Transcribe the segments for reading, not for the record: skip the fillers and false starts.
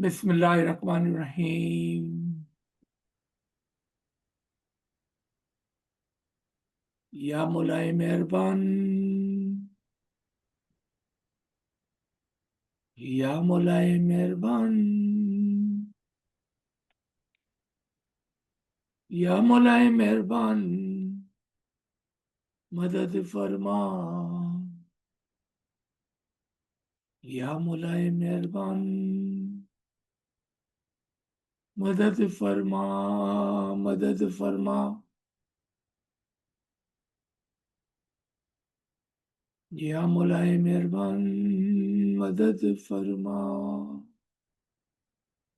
बिस्मिल्लाहिर्रहमानिर्रहीम। या मौलाए मेहरबान, या मौलाए मेहरबान, या मौलाए मेहरबान, मदद फरमा। या मौलाए मेहरबान, मदद फरमा, मदद फरमा। या मौलाए मेहरबान, मदद फरमा,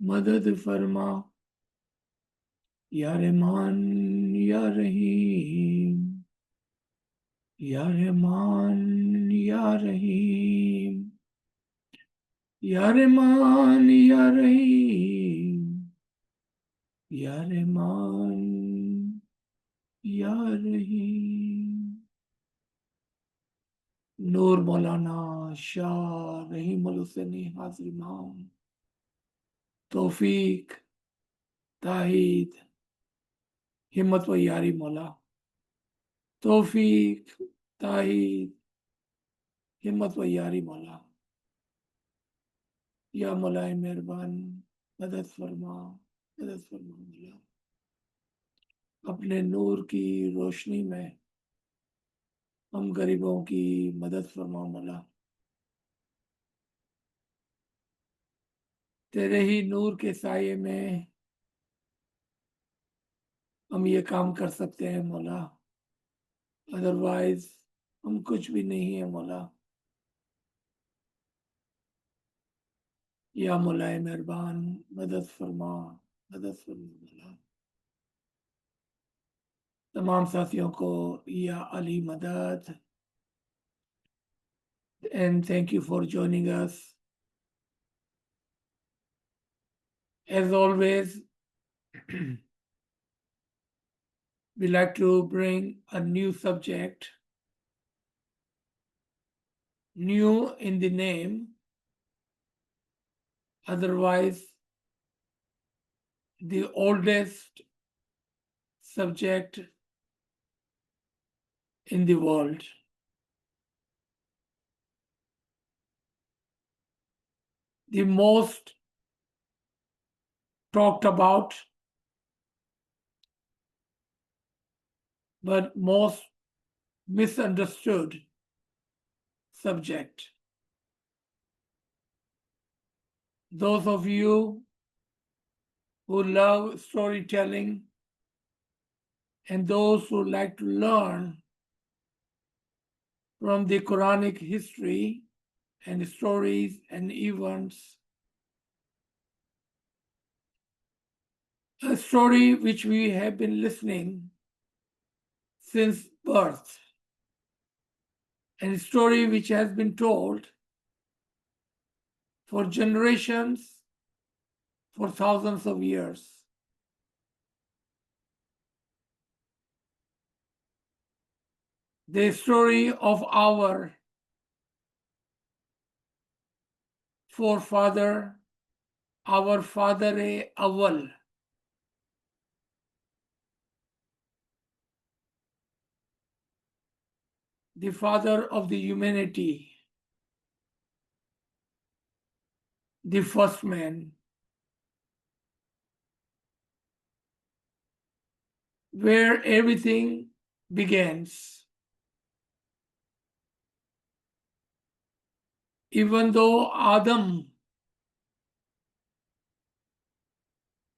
मदद फरमा। या रहमान, या रहीम, या रहमान, या रहीम, या रहमान, या रहीम, या रहमान, या रहीम। नूर मौलाना शाह रहीम अल हुसैनी हाजिर इमाम, तौफीक, ताहीद, हिम्मत व यारी मौला, तौफीक, ताहीद, हिम्मत व यारी मौला। या मौलाए मेहरबान, मदद फरमा, मदद फरमा मौला। अपने नूर की रोशनी में हम गरीबों की मदद फरमा मौला। तेरे ही नूर के साये में हम ये काम कर सकते हैं मौला, अदरवाइज हम कुछ भी नहीं है मौला। या मौलाए मेहरबान, मदद फरमा, मदद फरमा मौला। तमाम साथियों को या अली मदद, and thank you for joining us. As always, we like to bring a new subject, new in the name, otherwise the oldest subject in the world. The most talked about, but most misunderstood subject. Those of you who love storytelling and those who like to learn from the Quranic history and stories and events, a story which we have been listening since birth, and a story which has been told for generations, for thousands of years. The story of our forefather, our father-e-awwal, the father of the humanity, the first man, where everything begins. Even though Adam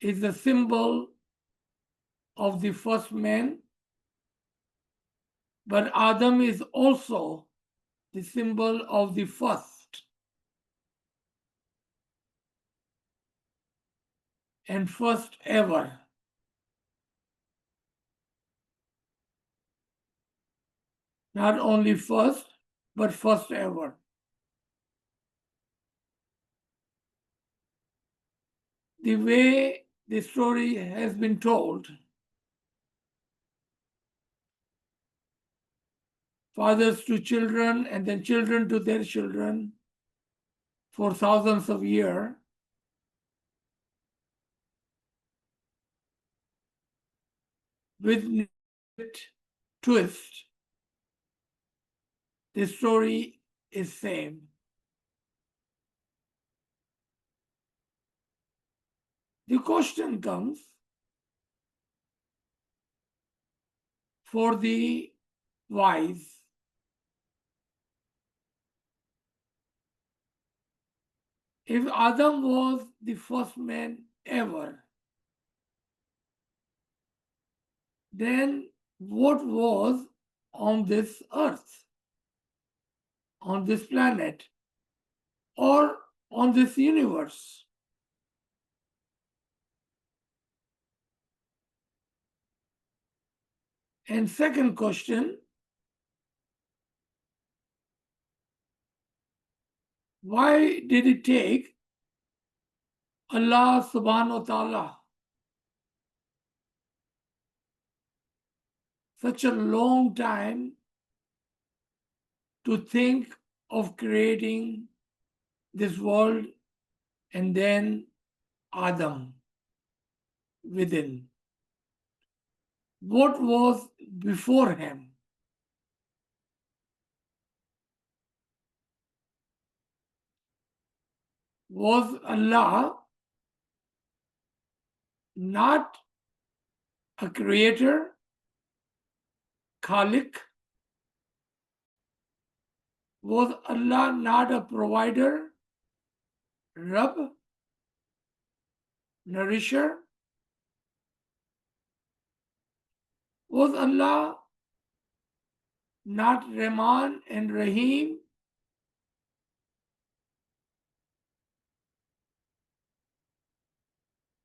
is the symbol of the first man, but Adam is also the symbol of the first and first ever. Not only first, but first ever. The way the story has been told, fathers to children and then children to their children for thousands of years, with twist, the story is same. The question comes for the wise. If Adam was the first man ever, then what was on this earth, on this planet, or on this universe? And second question, why did it take Allah subhanahu wa ta'ala such a long time to think of creating this world and then Adam within? What was before him? Was Allah not a creator, Khalik? Was Allah not a provider, Rabb, nourisher? Was Allah not Rahman and Rahim?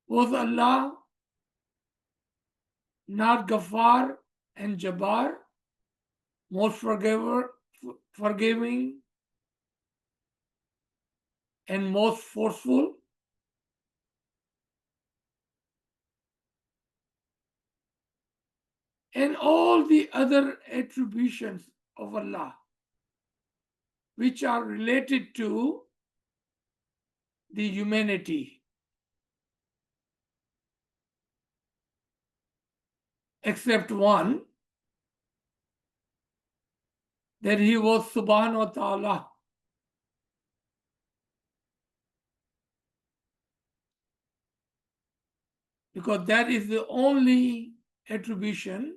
Was Allah not Ghaffar and Jabbar, most forgiving and most forceful? And all the other attributions of Allah which are related to the humanity, except one, that he was subhanahu wa ta'ala. Because that is the only attribution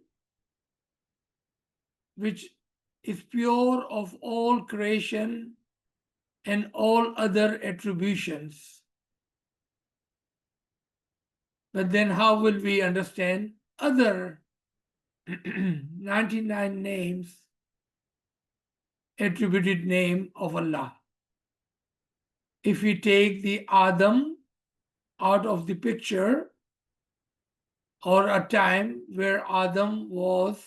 which is pure of all creation and all other attributions. But then how will we understand other 99 names, attributed name of Allah? If we take the Adam out of the picture, or a time where Adam was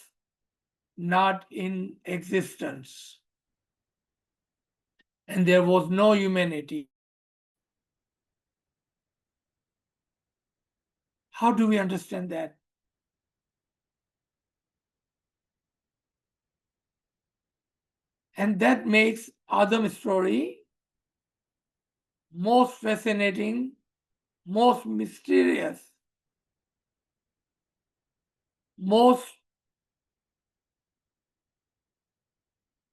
not in existence and there was no humanity, how do we understand that? And that makes Adam's story most fascinating, most mysterious, most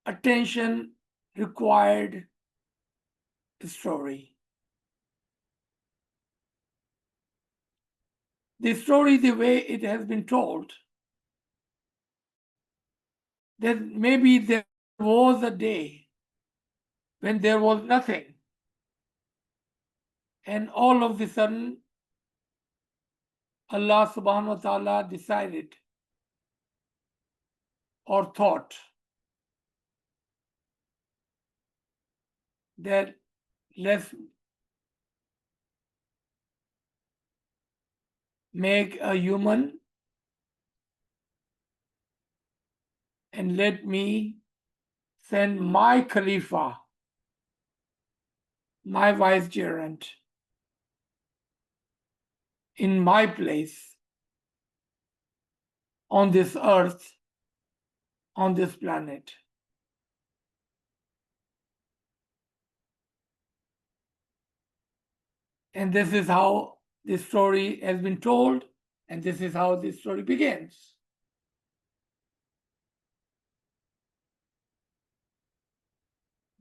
attention required story. The story, the way it has been told, that maybe there was a day when there was nothing, and all of a sudden Allah subhanahu wa ta'ala decided or thought that let's make a human and let me send my khalifa, my vicegerent, in my place on this earth, on this planet. And this is how the story has been told And this is how this story begins.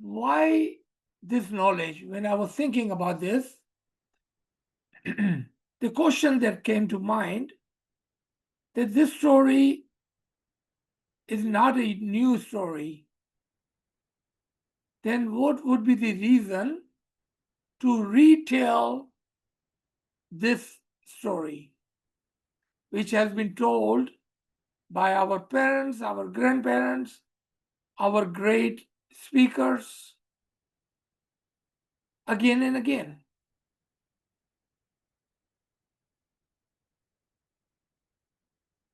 Why this knowledge? When I was thinking about this, the question that came to mind that this story is not a new story, then what would be the reason to retell this story, which has been told by our parents, our grandparents, our great speakers again and again?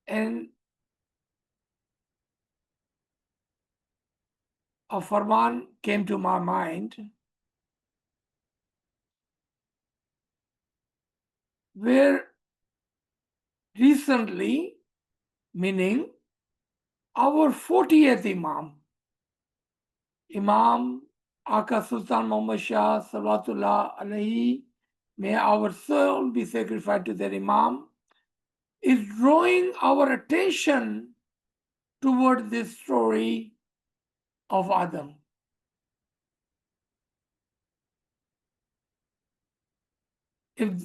And a farman came to my mind where recently, meaning our 40th Imam Aka Sultan Muhammad Shah Salawatullah Alayhi, may our soul be sacrificed to their Imam, is drawing our attention toward this story of Adam. If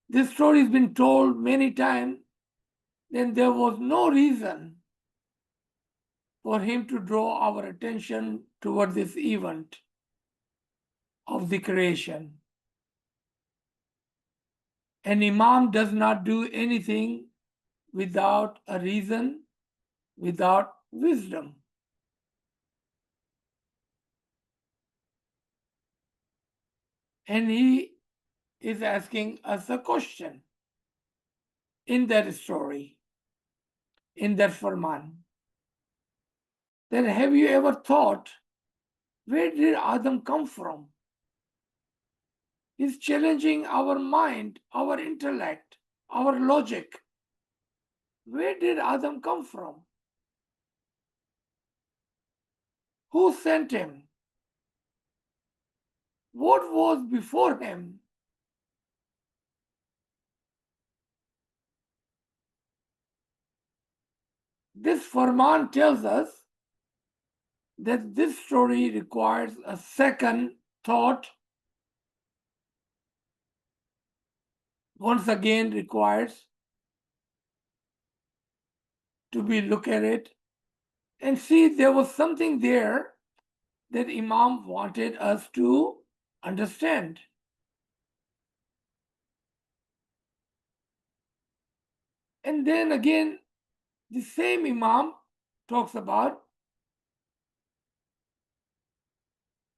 this story has been told many times, then there was no reason for him to draw our attention toward this event of the creation. An Imam does not do anything without a reason, without wisdom. And he is asking us a question in that story, in that farman. Then have you ever thought, where did Adam come from? He's challenging our mind, our intellect, our logic. Where did Adam come from? Who sent him? What was before him? This farman tells us that this story requires a second thought, once again requires to be look at it and see there was something there that Imam wanted us to understand. And then again, the same Imam talks about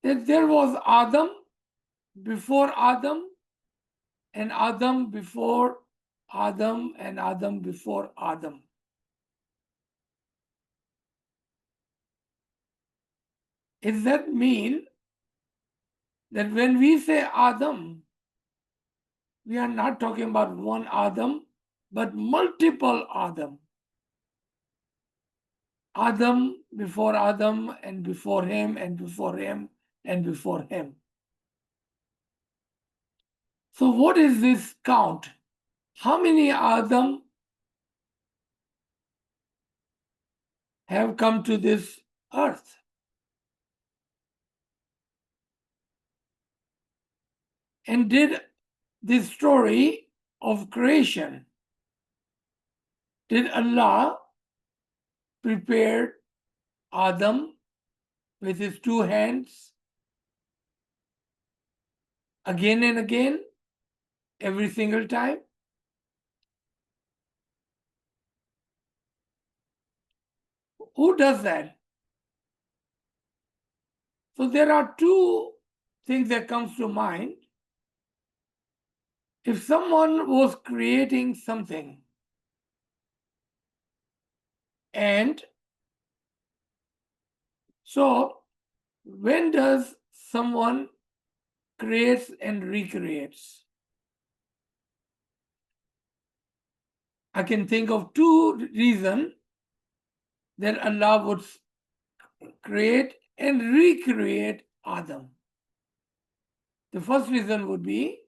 that there was Adam before Adam, and Adam before Adam, and Adam before Adam. Does that mean that when we say Adam, we are not talking about one Adam, but multiple Adam? Adam before Adam, and before him, and before him, and before him. So what is this count? How many Adam have come to this earth? And did this story of creation, did Allah prepare Adam with his two hands again and again, every single time? Who does that? So there are two things that comes to mind. If someone was creating something, and so when does someone creates and recreates? I can think of two reasons that Allah would create and recreate Adam. The first reason would be,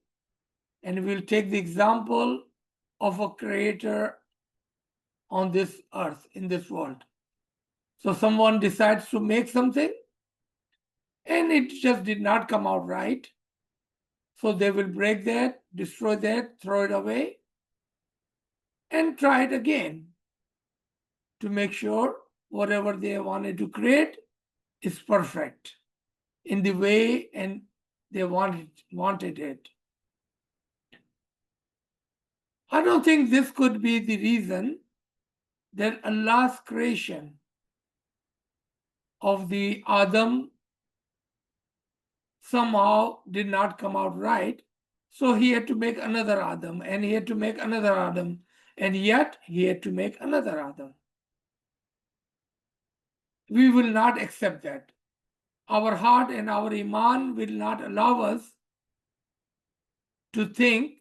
and we'll take the example of a creator on this earth, in this world. So someone decides to make something and it just did not come out right. So they will break that, destroy that, throw it away, and try it again to make sure whatever they wanted to create is perfect in the way and they wanted it. I don't think this could be the reason that Allah's creation of the Adam somehow did not come out right. So he had to make another Adam, and he had to make another Adam, and yet he had to make another Adam. We will not accept that. Our heart and our Iman will not allow us to think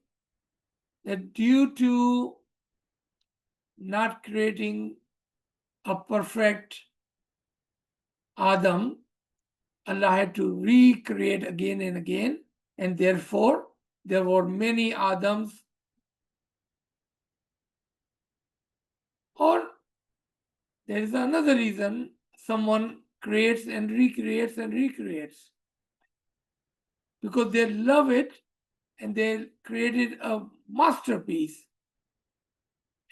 that due to not creating a perfect Adam, Allah had to recreate again and again, and therefore there were many Adams. Or there is another reason someone creates and recreates because they love it and they created a masterpiece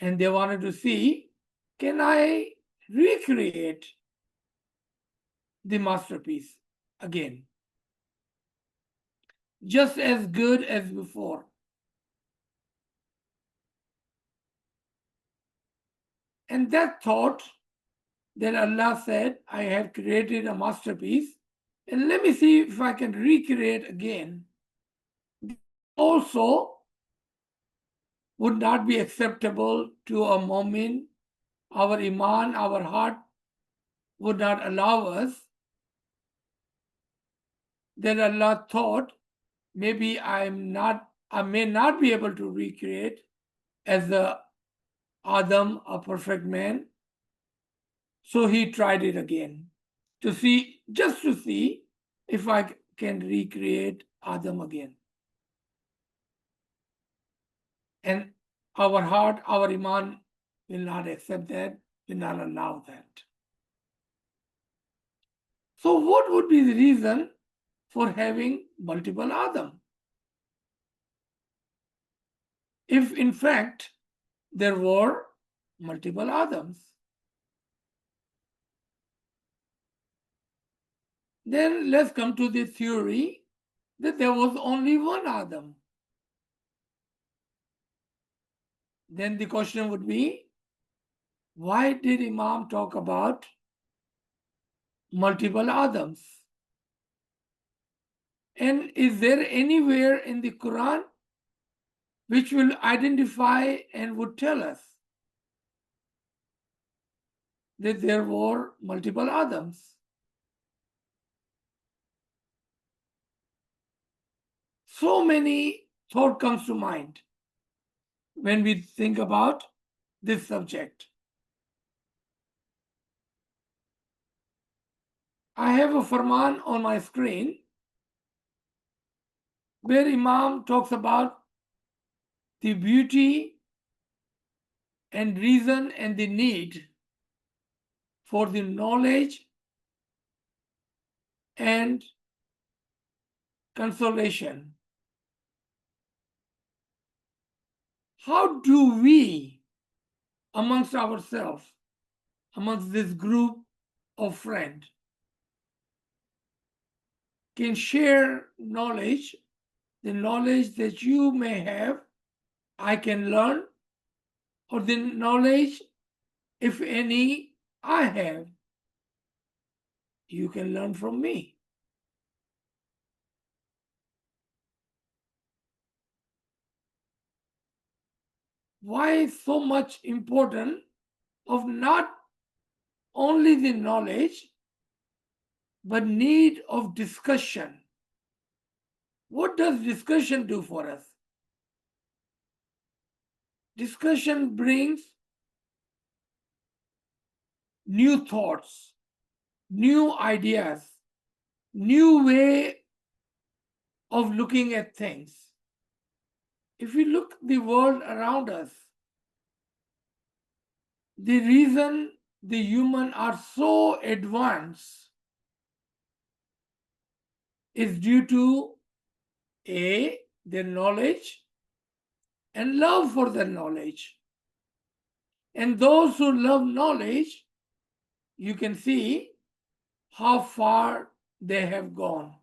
and they wanted to see, can I recreate the masterpiece again just as good as before? And that thought that Allah said, I have created a masterpiece and let me see if I can recreate again, also would not be acceptable to a mu'min. Our Iman, our heart would not allow us. That Allah thought, maybe I may not be able to recreate as the Adam, a perfect man. So he tried it again just to see if I can recreate Adam again. And our heart, our Iman will not accept that, will not allow that. So what would be the reason for having multiple Adam? If in fact there were multiple Adams, then let's come to the theory that there was only one Adam. Then the question would be, why did Imam talk about multiple Adams? And is there anywhere in the Quran which will identify and would tell us that there were multiple Adams? So many thought comes to mind when we think about this subject. I have a farman on my screen where Imam talks about the beauty and reason and the need for the knowledge and consolation. How do we, amongst ourselves, amongst this group of friends, can share knowledge, the knowledge that you may have, I can learn, or the knowledge, if any, I have, you can learn from me. Why so much important of not only the knowledge, but need of discussion? What does discussion do for us? Discussion brings new thoughts, new ideas, new way of looking at things. If we look the world around us, the reason the human are so advanced is due to A, their knowledge and love for their knowledge. And those who love knowledge, you can see how far they have gone.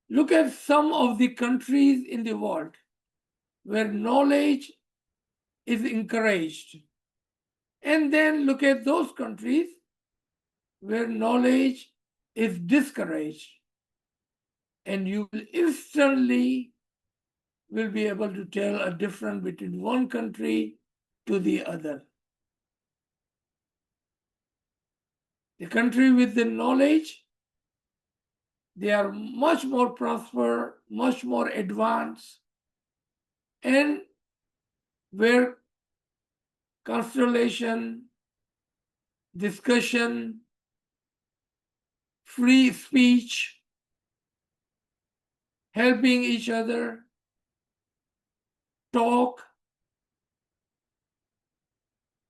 Look at some of the countries in the world where knowledge is encouraged. And then look at those countries where knowledge is discouraged. And you will instantly will be able to tell a difference between one country to the other. The country with the knowledge, they are much more prosper, much more advanced, and where constellation, discussion, free speech, helping each other, talk,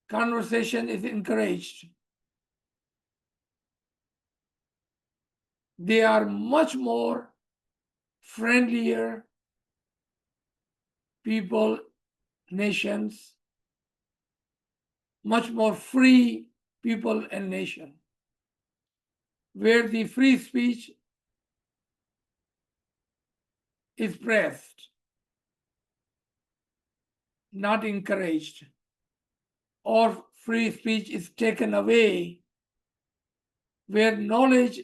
conversation is encouraged. They are much more friendlier people, nations, much more free people and nation, where the free speech is praised, not encouraged, or free speech is taken away, where knowledge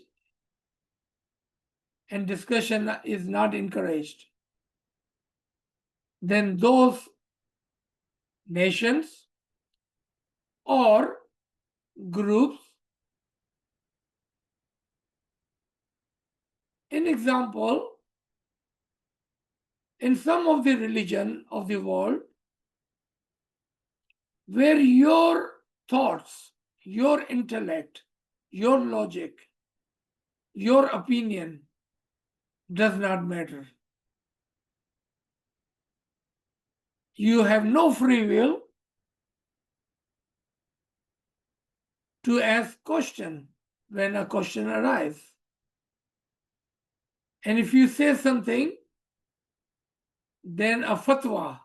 and discussion is not encouraged, then those nations or groups, an example, in some of the religion of the world, where your thoughts, your intellect, your logic, your opinion does not matter. You have no free will to ask question when a question arises. And if you say something, then a fatwa,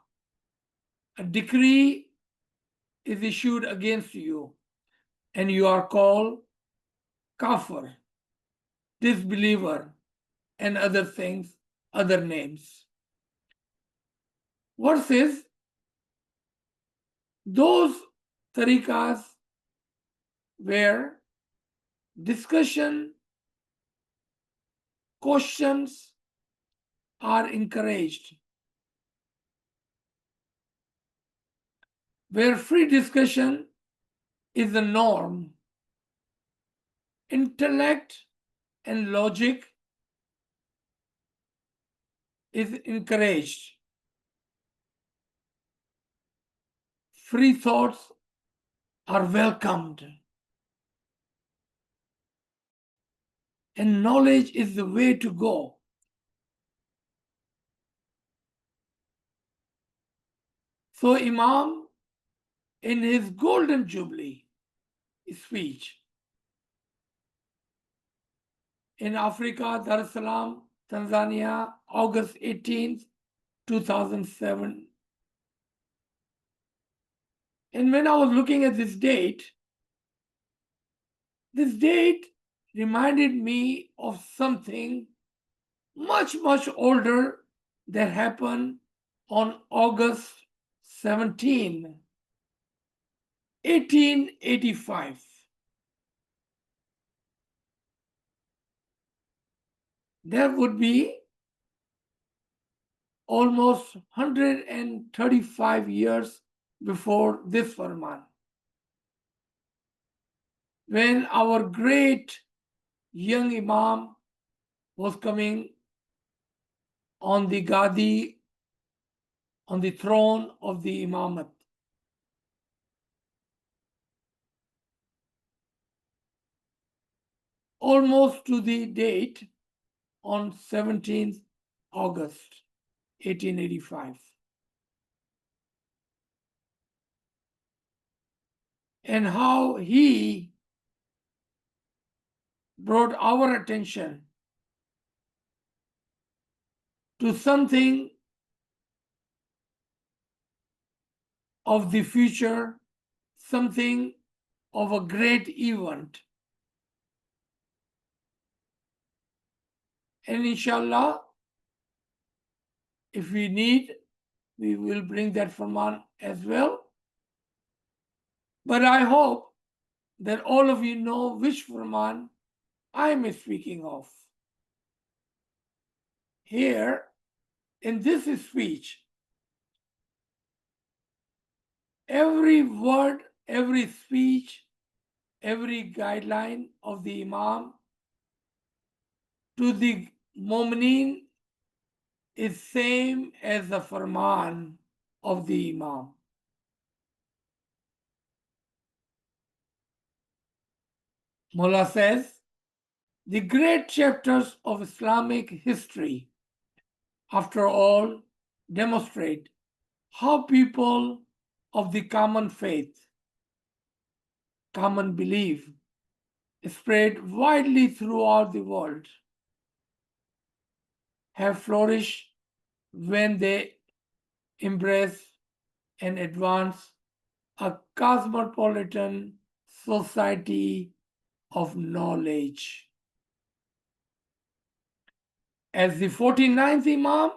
a decree is issued against you, and you are called kafir, disbeliever, and other things, other names. Versus those tariqas where discussion, questions are encouraged, where free discussion is the norm, intellect and logic is encouraged, free thoughts are welcomed, and knowledge is the way to go. So Imam, in his Golden Jubilee speech in Africa, Dar es Salaam, Tanzania, August 18th, 2007. And when I was looking at this date reminded me of something much, much older that happened on August 17, 1885. That would be almost 135 years before this Farman, when our great young Imam was coming on the Gadi, on the throne of the Imamat. Almost to the date on 17th August 1885. and how he brought our attention to something of the future, something of a great event. And inshallah, if we need, we will bring that Furman as well. But I hope that all of you know which Furman I am speaking of. Here, in this speech, every word, every speech, every guideline of the Imam to the Mu'mineen is same as the Farman of the Imam. Mullah says, the great chapters of Islamic history, after all, demonstrate how people of the common faith, common belief, spread widely throughout the world, have flourished when they embrace and advance a cosmopolitan society of knowledge. As the 49th Imam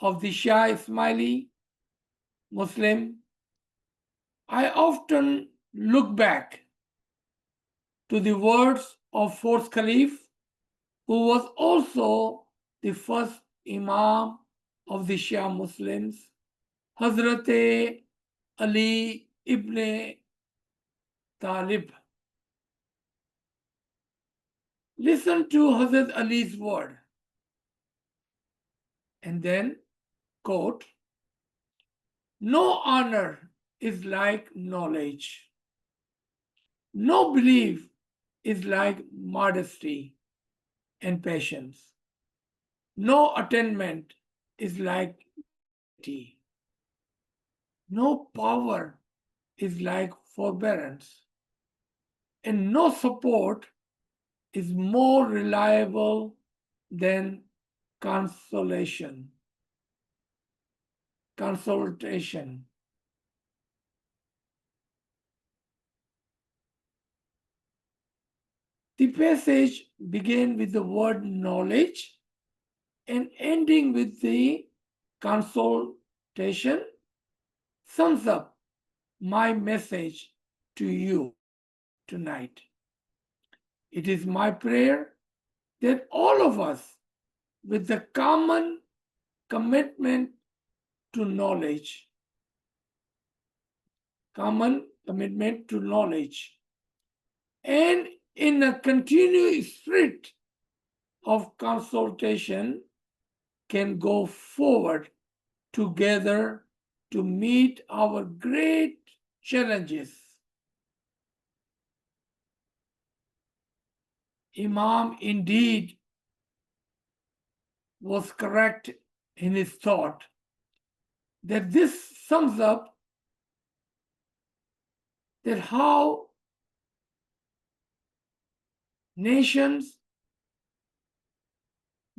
of the Shah Ismaili Muslim, I often look back to the words of fourth Caliph, who was also the first Imam of the Shia Muslims, Hazrat Ali ibn Talib. Listen to Hazrat Ali's word. And then, quote, no honor is like knowledge. No belief is like modesty and patience. No attainment is like piety. No power is like forbearance. And no support is more reliable than consolation. Consultation. The passage began with the word knowledge and ending with the consultation sums up my message to you tonight. It is my prayer that all of us, with the common commitment to knowledge, and in a continuous spirit of consultation, can go forward together to meet our great challenges. Imam indeed was correct in his thought that this sums up that how nations,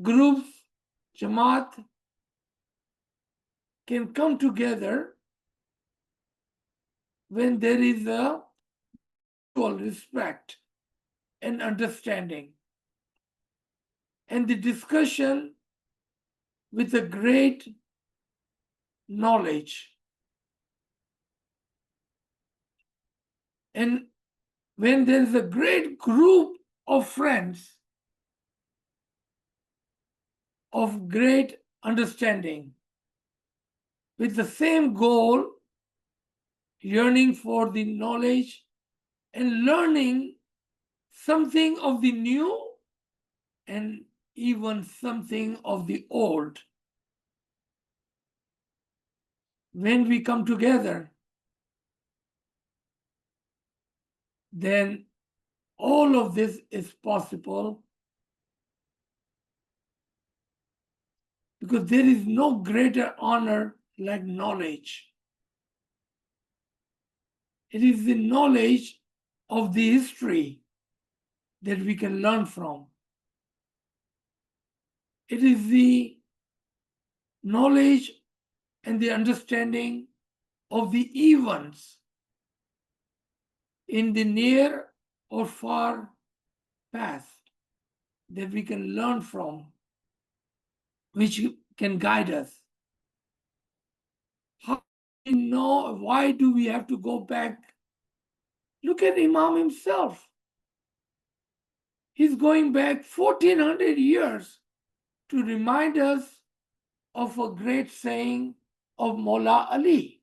groups, Jamaat can come together when there is a mutual respect and understanding, and the discussion with a great knowledge. And when there is a great group of friends of great understanding with the same goal, yearning for the knowledge and learning something of the new and even something of the old. When we come together, then all of this is possible because there is no greater honor like knowledge. It is the knowledge of the history that we can learn from. It is the knowledge and the understanding of the events in the near or far past that we can learn from, which can guide us. How do we know? Why do we have to go back? Look at Imam himself. He's going back 1400 years to remind us of a great saying of Mullah Ali.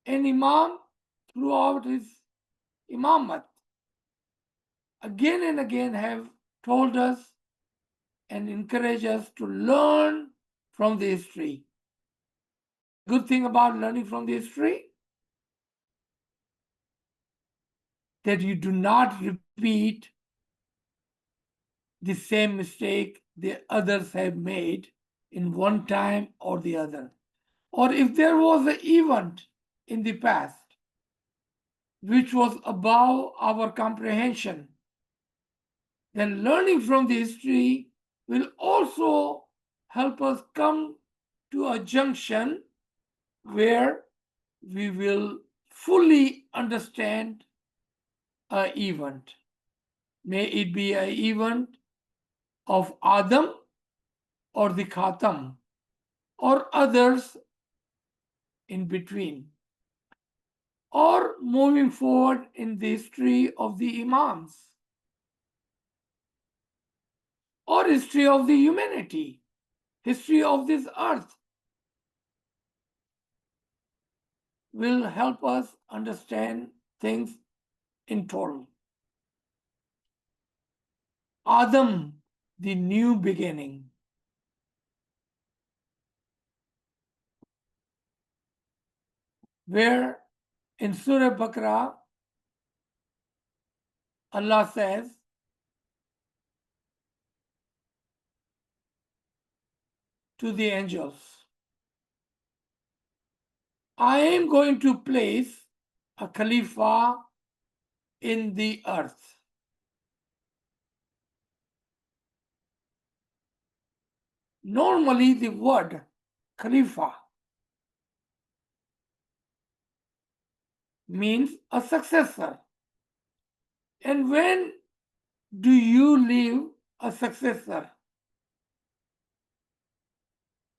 And Imam, throughout his imamat, again and again have told us and encouraged us to learn from the history. Good thing about learning from the history, that you do not repeat the same mistake the others have made in one time or the other. Or if there was an event in the past which was above our comprehension, then learning from the history will also help us come to a junction where we will fully understand an event. May it be an event of Adam or the Khatam or others in between, or moving forward in the history of the Imams, or history of the humanity, history of this earth, will help us understand things in total. Adam, the new beginning. Where in Surah Baqarah, Allah says, to the angels, I am going to place a khalifa in the earth. Normally, the word khalifa means a successor. And when do you leave a successor?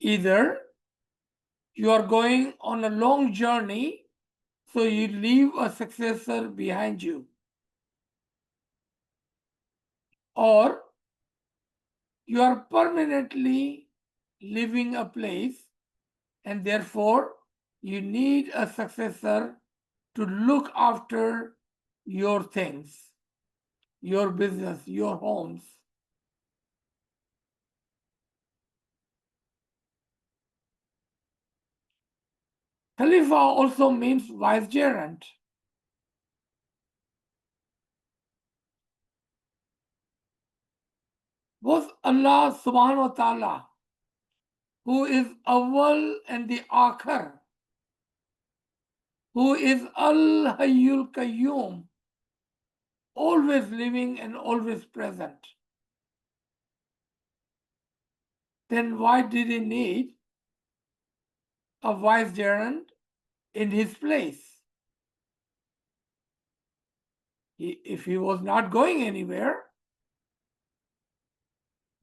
Either you are going on a long journey, so you leave a successor behind you, or you are permanently leaving a place and therefore you need a successor to look after your things, your business, your homes. Khalifa also means vicegerent. Was Allah subhanahu wa ta'ala, who is Awwal and the Akhir, who is Al-Hayyul Qayyum, always living and always present, then why did he need a vicegerent in his place? If he was not going anywhere,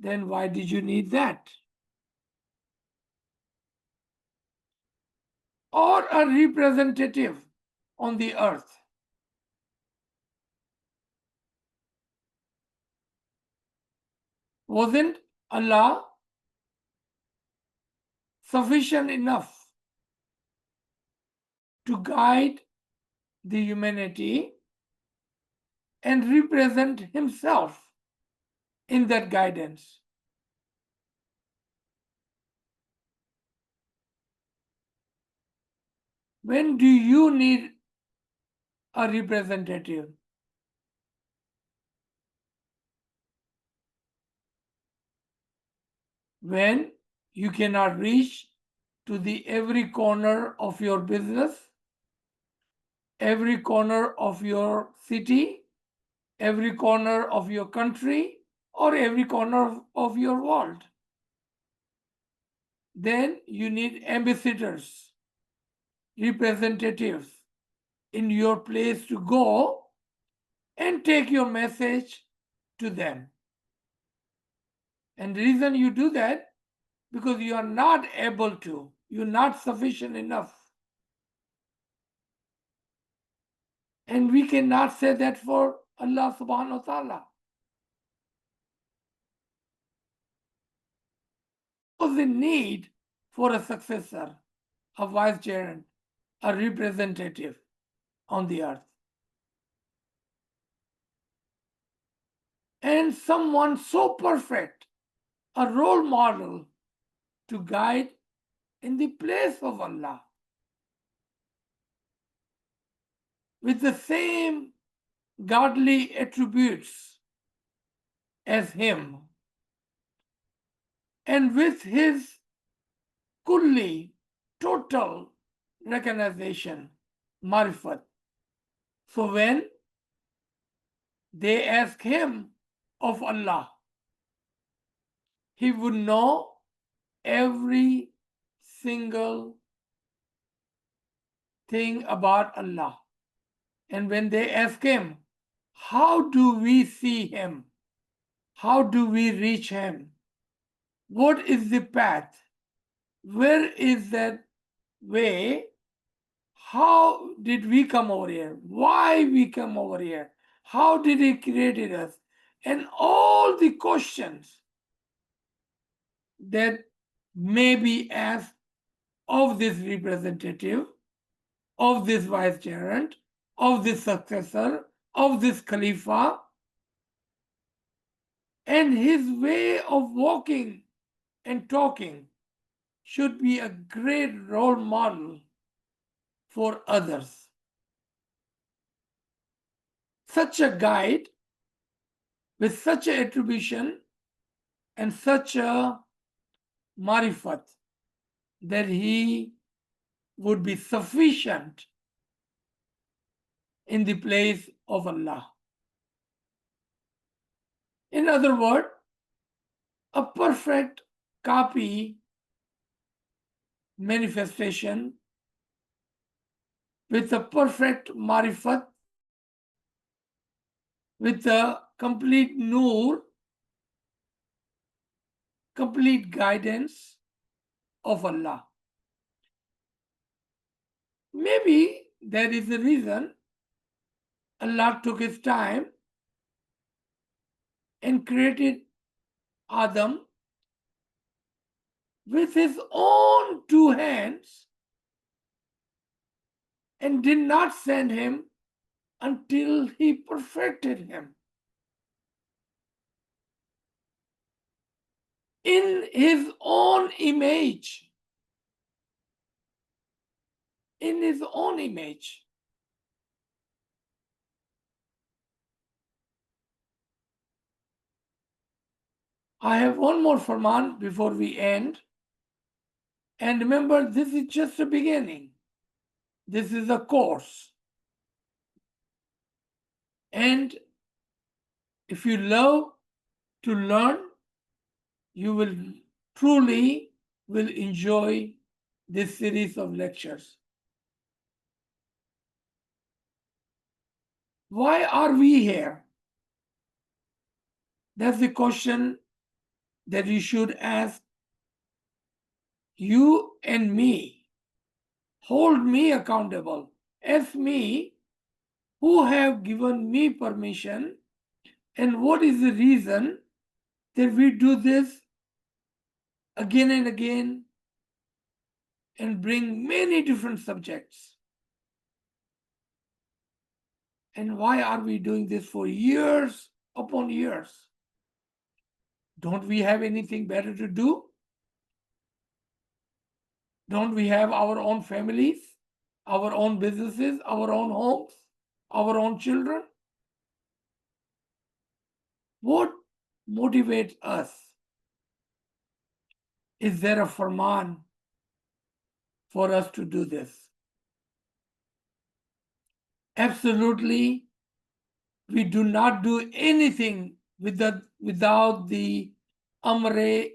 then why did you need that? Or a representative on the earth. Wasn't Allah sufficient enough to guide the humanity and represent himself in that guidance? When do you need a representative? When you cannot reach to the every corner of your business, every corner of your city, every corner of your country, or every corner of your world. Then you need ambassadors, representatives in your place to go and take your message to them. And the reason you do that, because you are not able to, you're not sufficient enough. And we cannot say that for Allah subhanahu wa ta'ala. Was the need for a successor, a vicegerent, a representative on the earth. And someone so perfect, a role model to guide in the place of Allah, with the same godly attributes as him, and with his kulli, total recognition, marifat. So when they ask him of Allah, he would know every single thing about Allah. And when they ask him, how do we see him? How do we reach him? What is the path? Where is that way? How did we come over here? Why we come over here? How did he create us? And all the questions that may be asked of this representative, of this vicegerent, of this successor, of this khalifa, and his way of walking and talking should be a great role model for others. Such a guide with such an attribution and such a marifat that he would be sufficient in the place of Allah. In other words, a perfect copy manifestation with a perfect marifat, with a complete nur, complete guidance of Allah. Maybe there is a reason Allah took his time and created Adam with his own two hands and did not send him until he perfected him in his own image. In his own image. I have one more farman before we end. And remember, this is just the beginning. This is a course. And if you love to learn, you will truly will enjoy this series of lectures. Why are we here? That's the question that you should ask you and me. Hold me accountable. Ask me, who have given me permission, and what is the reason that we do this again and again and bring many different subjects? And why are we doing this for years upon years? Don't we have anything better to do? Don't we have our own families, our own businesses, our own homes, our own children? What motivates us? Is there a farman for us to do this. Absolutely, we do not do anything without the Amre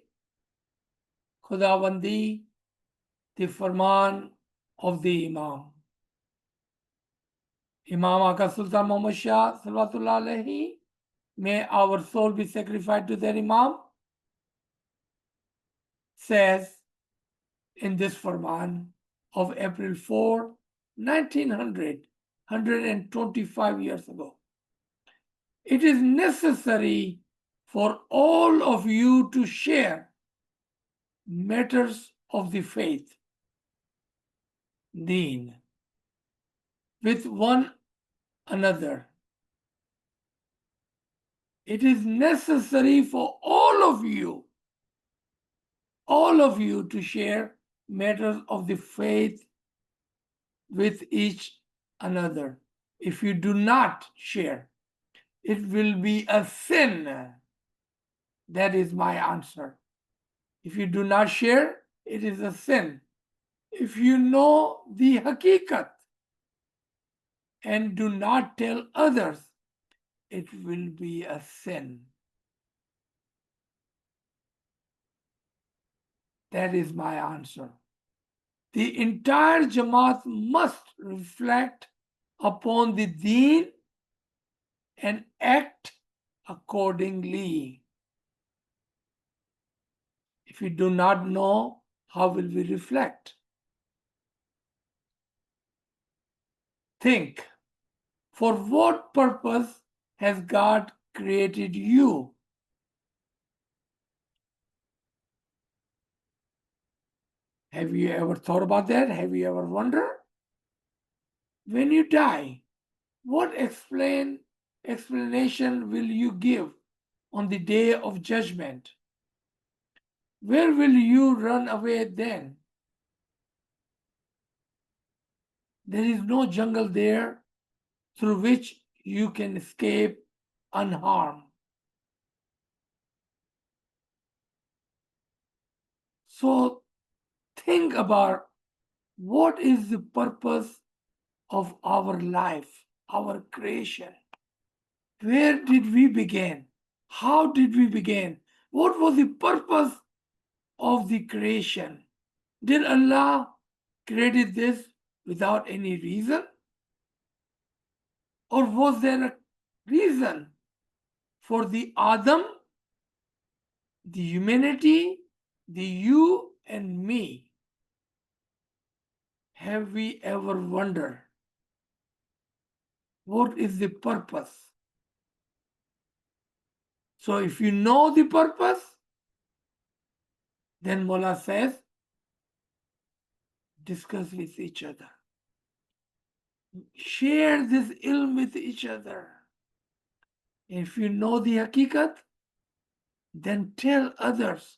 Khudawandi, the Farman of the Imam. Imam Aka Sultan Muhammad Shah, Salawatullah Alayhi, may our soul be sacrificed to their Imam, says in this Farman of April 4, 1900, 125 years ago. It is necessary for all of you to share matters of the faith, deen, with one another. It is necessary for all of you to share matters of the faith with each another. If you do not share, it will be a sin. That is my answer. If you do not share, it is a sin. If you know the hakikat and do not tell others, it will be a sin. That is my answer. The entire Jamaat must reflect upon the deen and act accordingly. If we do not know, how will we reflect? Think, for what purpose has God created you? Have you ever thought about that? Have you ever wondered? When you die, what explanation will you give on the day of judgment? Where will you run away then? There is no jungle there through which you can escape unharmed. So think about what is the purpose of our life, our creation. Where did we begin? How did we begin? What was the purpose of the creation? Did Allah create this without any reason? Or was there a reason for the Adam, the humanity, the you and me? Have we ever wondered what is the purpose? So if you know the purpose, then Mullah says, discuss with each other. Share this ilm with each other. If you know the hakikat, then tell others.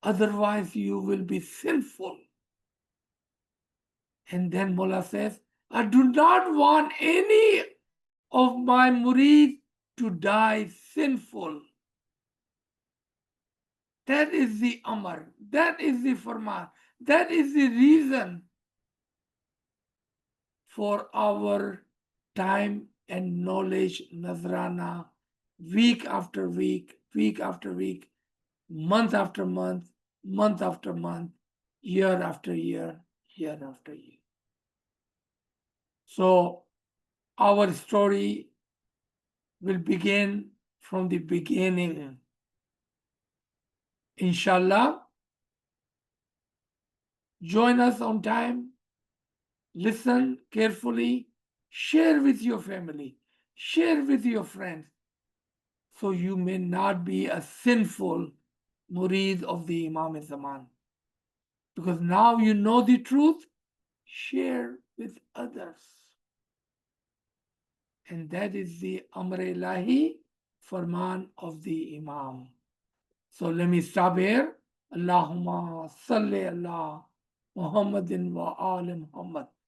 Otherwise, you will be sinful. And then Mullah says, I do not want any of my murid to die sinful. That is the Amr. That is the Farman. That is the reason for our time and knowledge Nazrana, week after week, month after month, month after month, year after year, year after year. So our story will begin from the beginning. Inshallah, join us on time, listen carefully, share with your family, share with your friends, so you may not be a sinful murid of the Imam Zaman. Because now you know the truth, share with others. And that is the Amr Ilahi, Farman of the Imam. So let me stop here. Allahumma salli ala Muhammadin wa ali Muhammad.